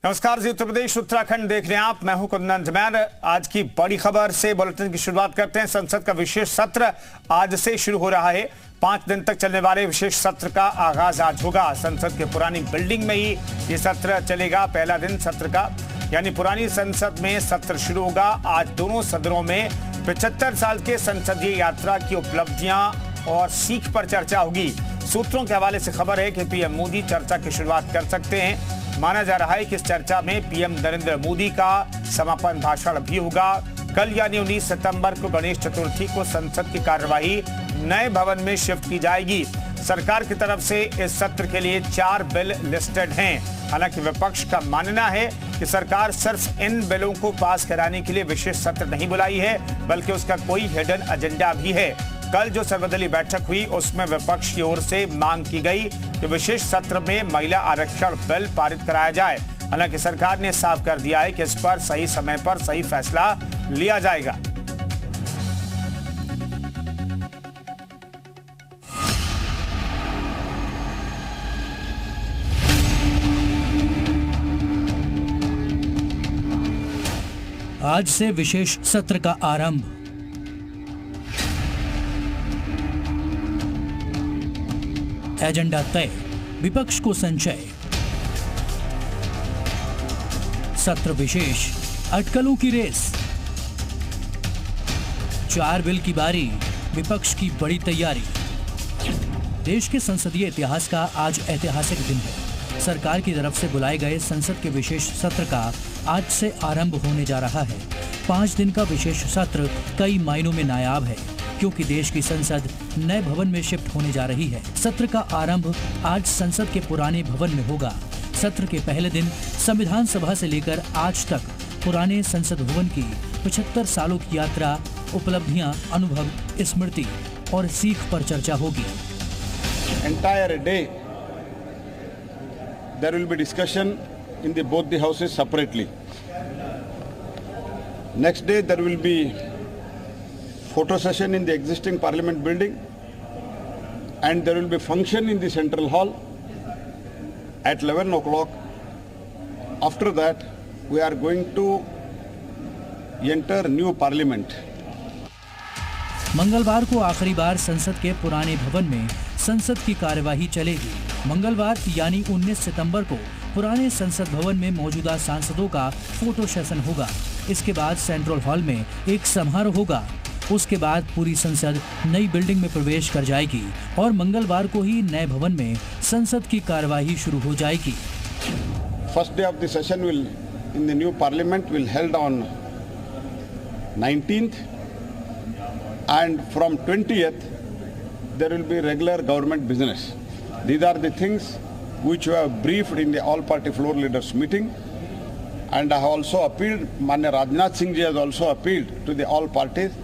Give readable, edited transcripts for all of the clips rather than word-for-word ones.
नमस्कार जी, उत्तर प्रदेश उत्तराखंड देख रहे हैं आप। मैं हूं कुंदन जमैर। आज की बड़ी खबर से बुलेटिन की शुरुआत करते हैं। संसद का विशेष सत्र आज से शुरू हो रहा है। 5 दिन तक चलने वाले विशेष सत्र का आगाज आज होगा। संसद के पुरानी बिल्डिंग में ही ये सत्र चलेगा। पहला दिन सत्र का यानी पुरानी संसद में सत्र शुरू होगा। आज दोनों सदनों में 75 साल के संसदीय यात्रा की उपलब्धियां और सीख पर चर्चा होगी। सूत्रों के हवाले से खबर है कि पीएम मोदी चर्चा की शुरुआत कर सकते हैं। माना जा रहा है कि इस चर्चा में पीएम नरेंद्र मोदी का समापन भाषण भी होगा। कल यानी 19 सितंबर को गणेश चतुर्थी को संसद की कार्यवाही नए भवन में शिफ्ट की जाएगी। सरकार की तरफ से इस सत्र के लिए 4 बिल लिस्टेड हैं। हालांकि विपक्ष का मानना है कि सरकार सिर्फ इन बिलों को पास कराने के लिए विशेष सत्र नहीं बुलाई है, बल्कि उसका कोई हिडन एजेंडा भी है। कल जो सर्वदलीय बैठक हुई उसमें विपक्ष की ओर से मांग की गई कि विशेष सत्र में महिला आरक्षण बिल पारित कराया जाए। हालांकि सरकार ने साफ कर दिया है कि इस पर सही समय पर सही फैसला लिया जाएगा। आज से विशेष सत्र का आरंभ। एजेंडा तय, विपक्ष को संशय। सत्र विशेष, अटकलों की रेस। 4 बिल की बारी, विपक्ष की बड़ी तैयारी। देश के संसदीय इतिहास का आज ऐतिहासिक दिन है। सरकार की तरफ से बुलाए गए संसद के विशेष सत्र का आज से आरंभ होने जा रहा है। 5 दिन का विशेष सत्र कई मायनों में नायाब है, क्योंकि देश की संसद नए भवन में शिफ्ट होने जा रही है। सत्र का आरंभ आज संसद के पुराने भवन में होगा। सत्र के पहले दिन संविधान सभा से लेकर आज तक पुराने संसद भवन की 75 सालों की यात्रा, उपलब्धियां, अनुभव, स्मृति और सीख पर चर्चा होगी। Entire day there will be discussion in both the houses separately. Next day there will be photo session in the existing parliament building, and there will be function in the central hall at 11 o'clock. After that we are going to enter new parliament. मंगलवार को आखिरी बार संसद के पुराने भवन में संसद की कार्यवाही चलेगी। मंगलवार यानी 19 सितंबर को पुराने संसद भवन में मौजूदा सांसदों का फोटो सेशन होगा। इसके बाद सेंट्रल हॉल में एक समारोह होगा। उसके बाद पूरी संसद नई बिल्डिंग में प्रवेश कर जाएगी और मंगलवार को ही नए भवन में संसद की कार्यवाही शुरू हो जाएगी। First day of the session will in the new parliament will held on 19th, and from 20th there will be regular government business. These are the things which we have briefed in the all party floor leaders meeting, and I have also appealed, Manya Rajnath Singh ji has also appealed to the all parties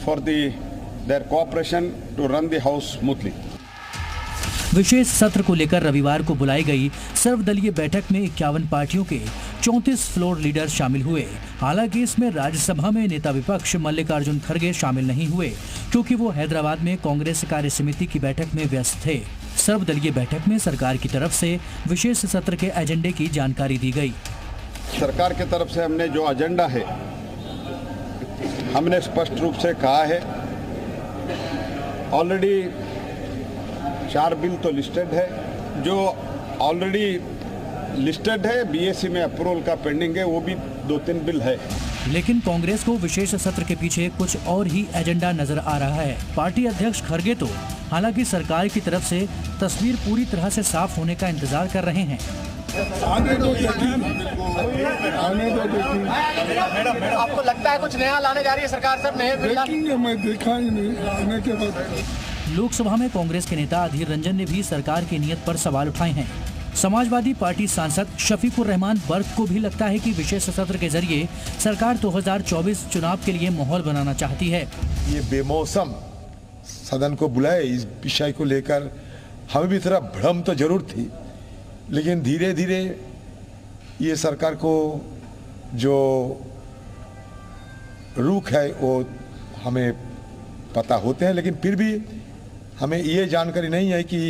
for their cooperation to run the house smoothly. विशेष सत्र को लेकर रविवार को बुलाई गई सर्वदलीय बैठक में 51 पार्टियों के 34 फ्लोर लीडर शामिल हुए। हालांकि इसमें राज्यसभा में नेता विपक्ष मल्लिकार्जुन खड़गे शामिल नहीं हुए, क्योंकि वो हैदराबाद में कांग्रेस कार्य समिति की बैठक में व्यस्त थे। सर्वदलीय बैठक में सरकार की तरफ से विशेष सत्र के एजेंडे की जानकारी दी गई। सरकार की तरफ से हमने जो एजेंडा है, हमने स्पष्ट रूप से कहा है, ऑलरेडी 4 बिल तो लिस्टेड है। जो ऑलरेडी लिस्टेड है, बीएससी में अप्रूवल का पेंडिंग है, वो भी 2-3 बिल है। लेकिन कांग्रेस को विशेष सत्र के पीछे कुछ और ही एजेंडा नजर आ रहा है। पार्टी अध्यक्ष खड़गे तो हालांकि सरकार की तरफ से तस्वीर पूरी तरह से साफ होने का इंतजार कर रहे हैं। आने दो आपको लगता है कुछ नया लाने जा रही है सरकार? सर देखेंगे, मैं देखा ही नहीं आने के बाद। लोकसभा में कांग्रेस के नेता अधीर रंजन ने भी सरकार की नीयत पर सवाल उठाए हैं। समाजवादी पार्टी सांसद शफीकुर रहमान बर्क को भी लगता है कि विशेष सत्र के जरिए सरकार 2024 चुनाव के लिए माहौल बनाना चाहती है। ये बेमौसम सदन को बुलाए, इस विषय को लेकर हमें भी थोड़ा भ्रम तो जरूर थी, लेकिन धीरे धीरे ये सरकार को जो रुख है वो हमें पता होते हैं। लेकिन फिर भी हमें ये जानकारी नहीं है कि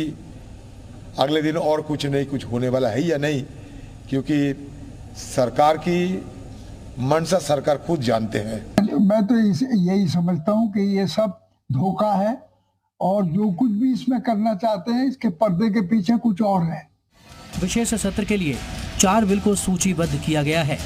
अगले दिन और कुछ नहीं कुछ होने वाला है या नहीं, क्योंकि सरकार की मंशा सरकार खुद जानते हैं। मैं तो यही समझता हूं कि ये सब धोखा है और जो कुछ भी इसमें करना चाहते हैं इसके पर्दे के पीछे कुछ और है। विशेष सत्र के लिए 4 बिल को सूचीबद्ध किया गया है,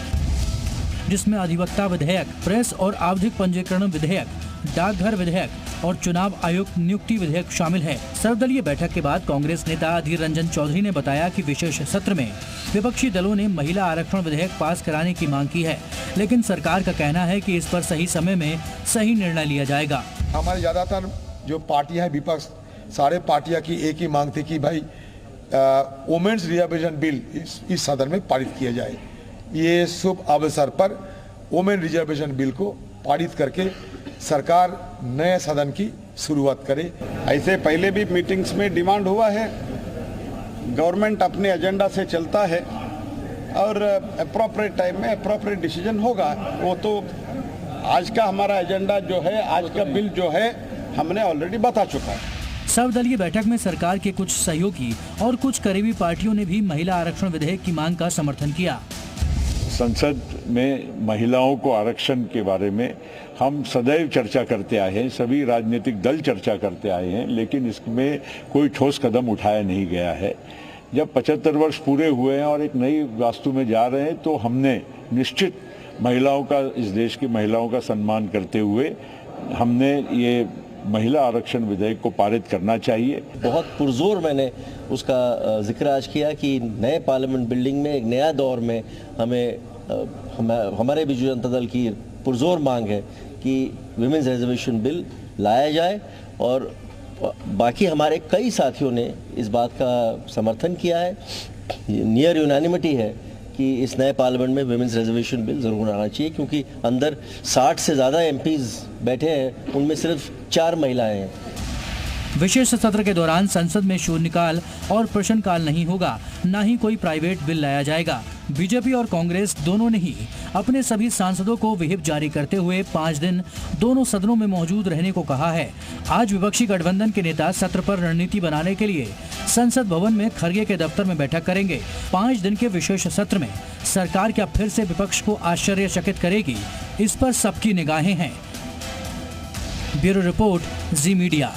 जिसमें अधिवक्ता विधेयक, प्रेस और आवधिक पंजीकरण विधेयक, डाकघर विधेयक और चुनाव आयुक्त नियुक्ति विधेयक शामिल है। सर्वदलीय बैठक के बाद कांग्रेस नेता अधीर रंजन चौधरी ने बताया कि विशेष सत्र में विपक्षी दलों ने महिला आरक्षण विधेयक पास कराने की मांग की है, लेकिन सरकार का कहना है कि इस पर सही समय में सही निर्णय लिया जाएगा। हमारे ज्यादातर जो पार्टियां हैं, विपक्ष सारे पार्टियां की एक ही मांग थी कि भाई वुमेन्स रिजर्वेशन बिल इस सदन में पारित किया जाए। ये शुभ अवसर पर वुमेन रिजर्वेशन बिल को पारित करके सरकार नए सदन की शुरुआत करे। ऐसे पहले भी मीटिंग्स में डिमांड हुआ है, गवर्नमेंट अपने एजेंडा से चलता है और अप्रोप्रिएट टाइम में अप्रोप्रिएट डिसीजन होगा। वो तो आज का हमारा एजेंडा जो है, आज का बिल जो है, हमने ऑलरेडी बता चुका है। सर्वदलीय बैठक में सरकार के कुछ सहयोगी और कुछ करीबी पार्टियों ने भी महिला आरक्षण विधेयक की मांग का समर्थन किया। संसद में महिलाओं को आरक्षण के बारे में हम सदैव चर्चा करते आए हैं, सभी राजनीतिक दल चर्चा करते आए हैं, लेकिन इसमें कोई ठोस कदम उठाया नहीं गया है। जब 75 वर्ष पूरे हुए हैं और एक नई वास्तु में जा रहे हैं, तो हमने निश्चित महिलाओं का, इस देश की महिलाओं का सम्मान करते हुए हमने ये महिला आरक्षण विधेयक को पारित करना चाहिए। बहुत पुरजोर मैंने उसका जिक्र आज किया कि नए पार्लियामेंट बिल्डिंग में एक नया दौर में हमारे बीजू जनता दल की पुरजोर मांग है कि विमेंस रिजर्वेशन बिल लाया जाए, और बाकी हमारे कई साथियों ने इस बात का समर्थन किया है। नियर यूनानिमिटी है कि इस नए पार्लियामेंट में विमेंस रिजर्वेशन बिल जरूर आना चाहिए, क्योंकि अंदर 60 से ज़्यादा एमपीज बैठे हैं, उनमें सिर्फ 4 महिलाएं हैं। विशेष सत्र के दौरान संसद में शून्यकाल और प्रश्नकाल नहीं होगा, न ही कोई प्राइवेट बिल लाया जाएगा। बीजेपी और कांग्रेस दोनों ने ही अपने सभी सांसदों को व्हिप जारी करते हुए 5 दिन दोनों सदनों में मौजूद रहने को कहा है। आज विपक्षी गठबंधन के नेता सत्र पर रणनीति बनाने के लिए संसद भवन में खरगे के दफ्तर में बैठक करेंगे। 5 दिन के विशेष सत्र में सरकार क्या फिर से विपक्ष को आश्चर्यचकित करेगी, इस पर सबकी निगाहें हैं। ब्यूरो रिपोर्ट, जी मीडिया।